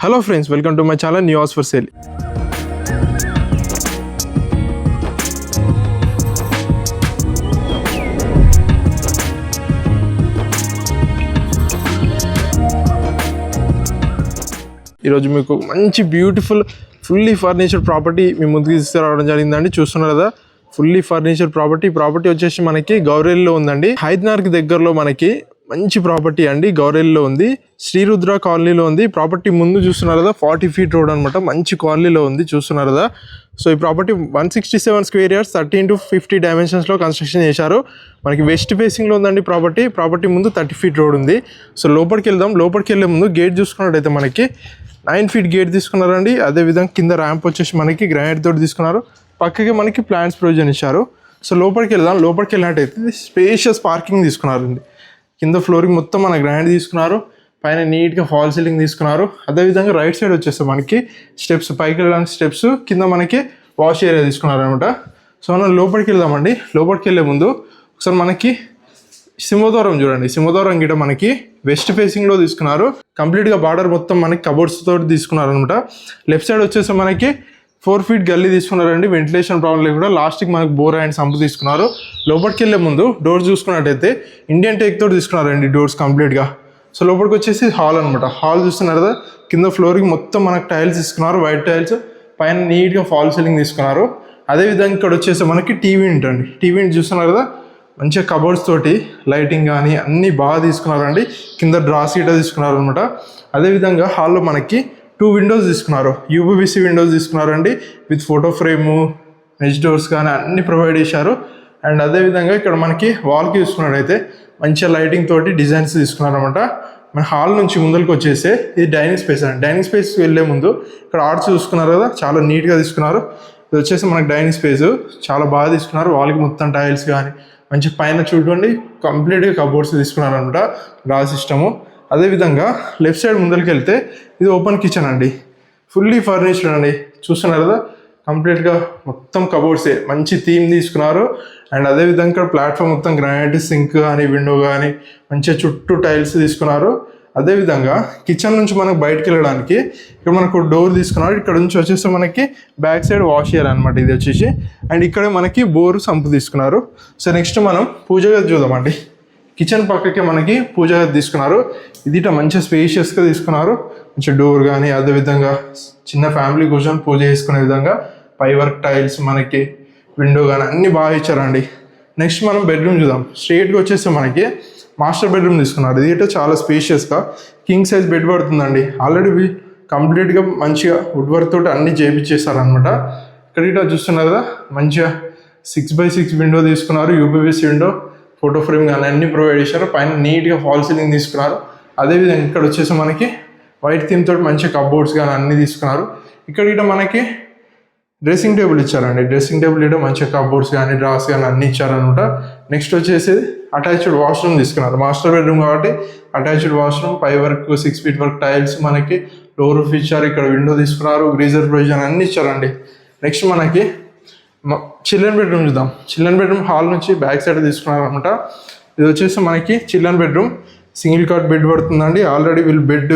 Hello friends, welcome to my channel new house for sale. ఈరోజు మీకు మంచి beautiful fully furniture property మీ ముందుకు తీసుకురావడం జరిగిందండి. చూస్తున్నారు కదా, ఫుల్లీ ఫర్నిచర్ ప్రాపర్టీ వచ్చేసి మనకి గౌరెల్లో ఉందండి. హైదరాబాద్కి దగ్గరలో మనకి మంచి ప్రాపర్టీ అండి. గౌరెల్లో ఉంది, శ్రీరుద్ర కాలనీలో ఉంది. ప్రాపర్టీ ముందు చూస్తున్నారు కదా, 40 feet రోడ్ అనమాట. మంచి కాలనీలో ఉంది, చూస్తున్నారు కదా. సో ఈ ప్రాపర్టీ 167 square yards 13 to 50 dimensionsలో కన్స్ట్రక్షన్ చేశారు. మనకి వెస్ట్ ఫేసింగ్లో ఉందండి ప్రాపర్టీ ముందు 30 feet రోడ్ ఉంది. సో లోపలికి వెళ్దాం. లోపలికి వెళ్ళే ముందు గేట్ చూసుకున్నట్టయితే మనకి 9 feet గేట్ తీసుకున్నారండి. అదేవిధంగా కింద ర్యాంప్ వచ్చేసి మనకి గ్రానైట్ తోటి తీసుకున్నారు. పక్కకి మనకి ప్లాంట్స్ ప్రొవిజన్ ఇచ్చారు. సో లోపలికి వెళ్దాం. లోపలికి వెళ్ళినట్టయితే స్పేషియస్ పార్కింగ్ తీసుకున్నారండి. కింద ఫ్లోరింగ్ మొత్తం మన గ్రానైట్ తీసుకున్నారు. పైన నీట్గా ఫాల్ సీలింగ్ తీసుకున్నారు. అదేవిధంగా రైట్ సైడ్ వచ్చేస్తే మనకి స్టెప్స్, పైకి వెళ్ళడానికి స్టెప్స్, కింద మనకి వాష్ ఏరియా తీసుకున్నారు అనమాట. సో మనం లోపలికి వెళ్దామండి. లోపలికి వెళ్ళే ముందు ఒకసారి మనకి సింహద్వారం చూడండి. సింహద్వారం గిట మనకి వెస్ట్ ఫేసింగ్లో తీసుకున్నారు. కంప్లీట్గా బార్డర్ మొత్తం మనకి కబోర్డ్స్ తోటి తీసుకున్నారు అనమాట. లెఫ్ట్ సైడ్ వచ్చేసి మనకి 4 feet గల్లీ తీసుకున్నారండి. వెంటిలేషన్ ప్రాబ్లం లేకుండా లాస్ట్కి మనకి బోర్ అండ్ సంపు తీసుకున్నారు. లోపలికి వెళ్ళే ముందు డోర్స్ చూసుకున్నట్టయితే ఇండియన్ టేక్ తోటి తీసుకున్నారండి డోర్స్ కంప్లీట్గా. సో లోపలికి వచ్చేసి హాల్ అనమాట. హాల్ చూస్తున్నారు కదా, కింద ఫ్లోరింగ్ మొత్తం మనకి టైల్స్ తీసుకున్నారు, వైట్ టైల్స్. పైన నీట్గా ఫాల్ సీలింగ్ తీసుకున్నారు. అదేవిధంగా ఇక్కడ వచ్చేసి మనకి టీవీ యూనిట్ అండి. టీవీ యూనిట్ చూస్తున్నారు కదా, మంచిగా కబోర్డ్స్ తోటి లైటింగ్ కానీ అన్నీ బాగా తీసుకున్నారండి. కింద డ్రా సీట్ తీసుకున్నారు అనమాట. అదేవిధంగా హాల్లో మనకి 2 windows తీసుకున్నారు. యూపీవీసీ విండోస్ తీసుకున్నారండి. With photo frame, mesh doors కానీ అన్నీ ప్రొవైడ్ చేశారు. అండ్ అదేవిధంగా ఇక్కడ మనకి వాల్కి చూసుకున్నట్టయితే మంచిగా లైటింగ్ తోటి డిజైన్స్ తీసుకున్నారు అనమాట. మన హాల్ నుంచి ముందరికి వచ్చేసి ఇది డైనింగ్ స్పేస్ అండి. డైనింగ్ స్పేస్కి వెళ్ళే ముందు ఇక్కడ ఆర్ట్స్ చూసుకున్నారు కదా, చాలా నీట్గా తీసుకున్నారు. ఇది వచ్చేసి మనకి డైనింగ్ స్పేస్ చాలా బాగా తీసుకున్నారు. వాల్కి మొత్తం టైల్స్ కానీ మంచి పైన చూడండి కంప్లీట్గా కబోర్డ్స్ తీసుకున్నారు అనమాట, డ్రా సిస్టము. అదేవిధంగా లెఫ్ట్ సైడ్ ముందరికి వెళ్తే ఇది ఓపెన్ కిచెన్ అండి. ఫుల్లీ ఫర్నిచర్డ్ అండి. చూస్తున్నారు కదా, కంప్లీట్గా మొత్తం కబోర్డ్సే. మంచి థీమ్ తీసుకున్నారు. అండ్ అదేవిధంగా ఇక్కడ ప్లాట్ఫామ్ మొత్తం గ్రానైట్, సింక్ కానీ విండో కానీ మంచిగా చుట్టూ టైల్స్ తీసుకున్నారు. అదేవిధంగా కిచెన్ నుంచి మనకు బయటకు వెళ్ళడానికి ఇక్కడ మనకు డోర్ తీసుకున్నారు. ఇక్కడ నుంచి వచ్చేసి మనకి బ్యాక్ సైడ్ వాష్ చేయాలన్నమాట ఇది వచ్చేసి. అండ్ ఇక్కడ మనకి బోరు సంపు తీసుకున్నారు. సో నెక్స్ట్ మనం పూజ గది చూద్దామండి. కిచెన్ పక్కకి మనకి పూజ గది తీసుకున్నారు. ఇది మంచిగా స్పేషియస్గా తీసుకున్నారు. మంచిగా డోర్ కానీ అదేవిధంగా చిన్న ఫ్యామిలీ కూర్చొని పూజ చేసుకునే విధంగా పై వర్క్ టైల్స్, మనకి విండో కానీ అన్నీ బాగా ఇచ్చారండి. నెక్స్ట్ మనం బెడ్రూమ్ చూద్దాం. స్ట్రేట్గా వచ్చేసి మనకి మాస్టర్ బెడ్రూమ్ తీసుకున్నారు. ఇది చాలా స్పేషియస్గా కింగ్ సైజ్ బెడ్ పడుతుందండి. ఆల్రెడీ కంప్లీట్గా మంచిగా వుడ్ వర్క్ తోటి అన్నీ చేయించేస్తారనమాట. ఇక్కడ చూస్తున్నారు కదా, మంచిగా 6x6 విండో తీసుకున్నారు. యూపీవీసీ విండో, ఫోటో ఫ్రేమ్ కానీ అన్నీ ప్రొవైడ్ చేశారు. పైన నీట్గా ఫాల్ సీలింగ్ తీసుకున్నారు. అదేవిధంగా ఇక్కడ వచ్చేసి మనకి వైట్ థీమ్ తోటి మంచిగా కబోర్డ్స్ కానీ అన్నీ తీసుకున్నారు. ఇక్కడ మనకి డ్రెస్సింగ్ టేబుల్ ఇచ్చారండి. డ్రెస్సింగ్ టేబుల్ ఇవ్వడం మంచిగా కబోర్డ్స్ కానీ డ్రాస్ కానీ అన్నీ ఇచ్చారనమాట. నెక్స్ట్ వచ్చేసి అటాచ్డ్ వాష్రూమ్ తీసుకున్నారు. మాస్టర్ బెడ్రూమ్ కాబట్టి అటాచ్డ్ వాష్రూమ్, పై వరకు 6 feet వరకు టైల్స్, మనకి డోర్ రూఫ్ ఇచ్చారు. ఇక్కడ విండో తీసుకున్నారు, గ్రీజర్ ప్రొవిజన్ అన్నీ ఇచ్చారండి. నెక్స్ట్ మనకి చిల్డ్రన్ బెడ్రూమ్ చూద్దాం. చిల్డ్రన్ బెడ్రూమ్ హాల్ నుంచి బ్యాక్ సైడ్ తీసుకున్నారు అనమాట. ఇది వచ్చేసి మనకి children bedroom, single cot bed పడుతుందండి. ఆల్రెడీ వీళ్ళు బెడ్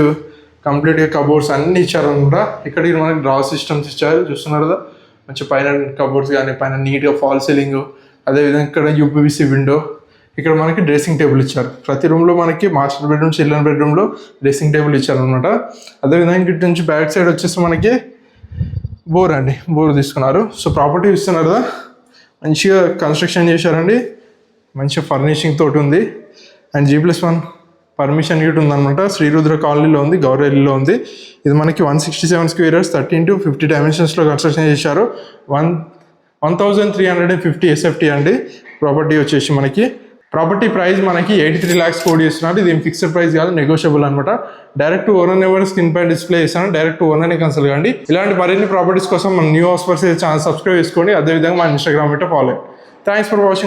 కంప్లీట్గా కబోర్డ్స్ అన్నీ ఇచ్చారనమాట. ఇక్కడ మనకి డ్రా సిస్టమ్స్ ఇచ్చారు. చూస్తున్నారు కదా, మంచి పైన కబోర్డ్స్ కానీ పైన నీట్గా ఫాల్ సీలింగ్. అదేవిధంగా ఇక్కడ యూపీవీసీ విండో, ఇక్కడ మనకి డ్రెస్సింగ్ టేబుల్ ఇచ్చారు. ప్రతి రూమ్లో మనకి మాస్టర్ బెడ్రూమ్, చిల్డ్రన్ బెడ్రూమ్లో డ్రెస్సింగ్ టేబుల్ ఇచ్చారనమాట. అదేవిధంగా ఇటు నుంచి బ్యాక్ సైడ్ వచ్చేసి మనకి బోర్ అండి, బోర్ తీసుకున్నారు. సో ప్రాపర్టీ ఇస్తున్నారు కదా, మంచిగా కన్స్ట్రక్షన్ చేశారండి. మంచిగా ఫర్నిషింగ్ తోటి ఉంది. అండ్ G+1 పర్మిషన్ గిట్ ఉందన్నమాట. శ్రీరుద్ర కాలనీలో ఉంది, గౌరెల్లిలో ఉంది. ఇది మనకి 167 square yards 13 to 50 dimensionsలో కన్స్ట్రక్షన్ చేశారు. 1350 SFT అండి. ప్రాపర్టీ వచ్చేసి మనకి ప్రాపర్టీ ప్రైస్ మనకి 83 lakhs కోడ్ చేస్తున్నారు. ఇది ఫిక్స్డ్ ప్రైస్ కాదు, నెగోషియబుల్ అనమాట. డైరెక్ట్ ఓనర్ నెంబర్ స్క్రీన్ పై డిస్ప్లే చేస్తాను. డైరెక్ట్ ఓనర్ని కన్సల్ట్ కండి. ఇలాంటి మరిన్ని ప్రాపర్టీస్ కోసం మన new house for sale channel subscribe చేసుకోండి. అదేవిధంగా మన Instagram follow. Thanks for watching.